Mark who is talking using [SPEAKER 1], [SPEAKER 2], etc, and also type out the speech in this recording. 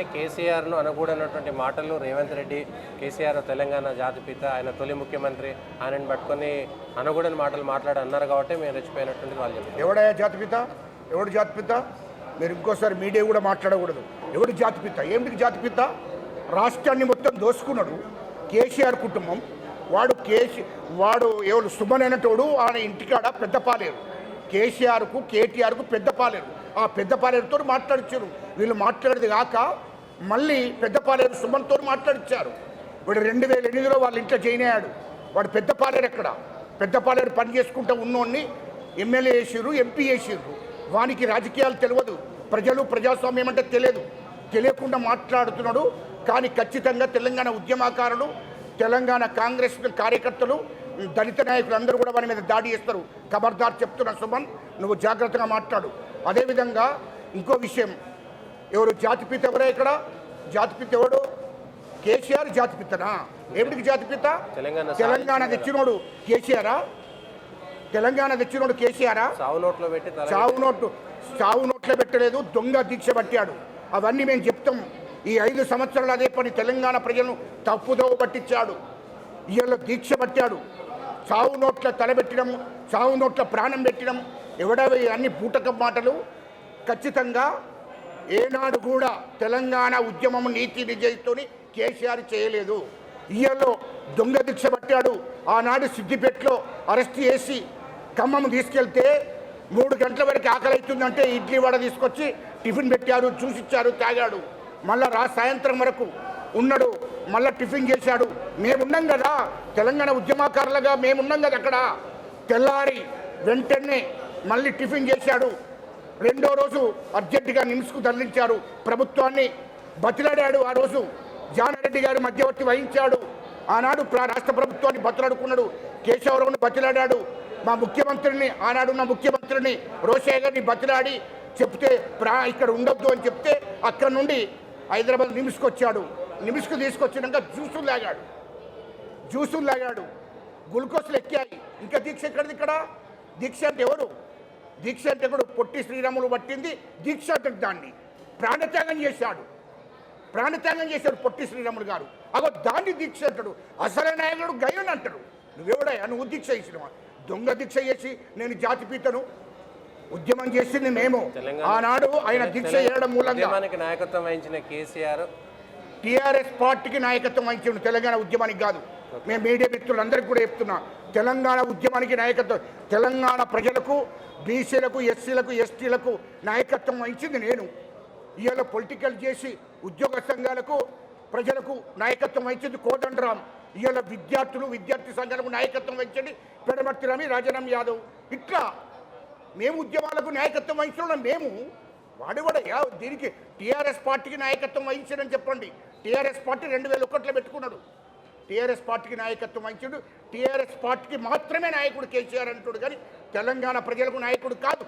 [SPEAKER 1] కేసీఆర్ను అనకూడనటువంటి మాటలు రేవంత్ రెడ్డి కేసీఆర్ తెలంగాణ జాతిపిత ఆయన తొలి ముఖ్యమంత్రి ఆయనను పట్టుకొని అనకూడని మాటలు అన్నారు కాబట్టి మేము రెచ్చిపోయినటువంటి వాళ్ళు చెప్పారు.
[SPEAKER 2] ఎవడయ్యా జాతిపిత? ఎవడు జాతిపిత? మీరు ఇంకోసారి మీడియా కూడా మాట్లాడకూడదు. ఎవడు జాతిపిత? ఏమిటి జాతిపిత? రాష్ట్రాన్ని మొత్తం దోసుకున్నాడు కేసీఆర్ కుటుంబం. వాడు ఎవరు సుమన్ అనేటోడు ఆయన ఇంటికాడ పెద్దపాలేరు. కేసీఆర్కు కేటీఆర్కు పెద్దపాలేరు. ఆ పెద్దపాలేరుతో మాట్లాడిచ్చారు. వీళ్ళు మాట్లాడేది కాక మళ్ళీ పెద్దపాలేరు సుమన్తో మాట్లాడిచ్చారు. వాడు 2008లో వాళ్ళ ఇంట్లో జాయిన్ అయ్యాడు. వాడు పెద్దపాలేరు ఎక్కడ? పెద్దపాలేరు పని చేసుకుంటూ ఉన్నోడిని ఎమ్మెల్యే చేసిర్రు, ఎంపీ చేసిర్రు. వానికి రాజకీయాలు తెలియదు, ప్రజాస్వామ్యం అంటే తెలియకుండా మాట్లాడుతున్నాడు. కానీ ఖచ్చితంగా తెలంగాణ ఉద్యమకారులు, తెలంగాణ కాంగ్రెస్ కార్యకర్తలు, దళిత నాయకులు అందరూ కూడా వారి మీద దాడి చేస్తారు. ఖబర్దార్ చెప్తున్నా సుమన్, నువ్వు జాగ్రత్తగా మాట్లాడు. అదేవిధంగా ఇంకో విషయం, ఎవరు జాతిపిత? ఎవరా ఇక్కడ జాతిపిత? ఎవడు? కేసీఆర్ జాతిపితనా? ఏమిటికి జాతిపిత? తెలంగాణ తెచ్చినోడు కేసీఆరా? తెలంగాణ తెచ్చినోడు కేసీఆరా? చావు నోట్లో పెట్టలేదు, దొంగ దీక్ష పట్టాడు. అవన్నీ మేము చెప్తాం. ఈ 5 సంవత్సరాలు అదే పని తెలంగాణ ప్రజలను తప్పుదోవ పట్టించాడు. ఇవాళ దీక్ష పట్టాడు. చావు నోట్ల తలబెట్టడం, చావు నోట్ల ప్రాణం పెట్టడం, ఎవడవి అన్ని బూటకం మాటలు. ఖచ్చితంగా ఏనాడు కూడా తెలంగాణ ఉద్యమం నీతి నిజయితోని కేసీఆర్ చేయలేదు. ఇవాళ దొంగ దీక్ష పట్టాడు. ఆనాడు సిద్దిపేటలో అరెస్ట్ చేసి ఖమ్మం తీసుకెళ్తే 3 గంటల వరకు ఆకలి అవుతుందంటే ఇడ్లీ వడ తీసుకొచ్చి టిఫిన్ పెట్టారు, జ్యూస్ ఇచ్చారు, తాగాడు. మళ్ళా సాయంత్రం వరకు ఉన్నాడు, మళ్ళీ టిఫిన్ చేశాడు. మేమున్నాం కదా, తెలంగాణ ఉద్యమకారులుగా మేమున్నాం కదా అక్కడ. తెల్లారి వెంటనే మళ్ళీ టిఫిన్ చేశాడు. 2వ రోజు అర్జెంటుగా నిమ్స్కు తరలించారు. ప్రభుత్వాన్ని బతిలాడాడు. ఆ రోజు జానారెడ్డి గారు మధ్యవర్తి వహించాడు. ఆనాడు రాష్ట్ర ప్రభుత్వాన్ని బతిలాడుకున్నాడు. కేశవరావును బతిలాడాడు. మా ముఖ్యమంత్రిని, ఆనాడున్న ముఖ్యమంత్రిని రోషయ్య గారిని బతిలాడి చెప్తే ఇక్కడ ఉండొద్దు అని చెప్తే అక్కడ నుండి హైదరాబాద్ నిమ్స్కి వచ్చాడు. నిమ్స్కు తీసుకొచ్చినాక జ్యూసులు లాగాడు, గ్లూకోజ్లు ఎక్కాయి. ఇంకా దీక్ష ఎక్కడిది? ఇక్కడ దీక్ష అంటే ఎవరు? దీక్ష అంటే కూడా పొట్టి శ్రీరాములు పట్టింది దీక్ష అంటే దాన్ని ప్రాణత్యాగం చేశాడు పొట్టి శ్రీరాములు గారు. అగో దాన్ని దీక్ష అంటాడు. అసలైన నాయకుడు గయన్ అంటాడు. నువ్వెవడయ్యా? నువ్వు దీక్ష చేసినవా? దొంగ దీక్ష చేసి నేను జాతిపీతను ఉద్యమం చేసింది మేము. ఆనాడు ఆయన దీక్ష చేయడం మూలంగా
[SPEAKER 1] నాయకత్వం వహించిన కేసీఆర్
[SPEAKER 2] టీఆర్ఎస్ పార్టీకి నాయకత్వం వహించిండు, తెలంగాణ ఉద్యమానికి కాదు. మేము మీడియా మిత్రులందరికీ కూడా చెప్తున్నా, తెలంగాణ ఉద్యమానికి నాయకత్వం, తెలంగాణ ప్రజలకు, బీసీలకు, ఎస్సీలకు, ఎస్టీలకు నాయకత్వం వహించింది నేను. ఇవాళ పొలిటికల్ చేసి ఉద్యోగ సంఘాలకు, ప్రజలకు నాయకత్వం వహించింది కోదండరామ్. ఇవాళ విద్యార్థి సంఘాలకు నాయకత్వం వహించండి పెడమర్తి రవి, రాజారాం యాదవ్. ఇట్లా మేము ఉద్యమాలకు నాయకత్వం వహించడం. మేము వాడేవాడయ్యా దీనికి టీఆర్ఎస్ పార్టీకి నాయకత్వం వహించాడని చెప్పండి. టీఆర్ఎస్ పార్టీ 2001లో పెట్టుకున్నాడు. టీఆర్ఎస్ పార్టీకి నాయకత్వం వహించాడు. టీఆర్ఎస్ పార్టీకి మాత్రమే నాయకుడు కేసీఆర్ అంటాడు, కానీ తెలంగాణ ప్రజలకు నాయకుడు కాదు.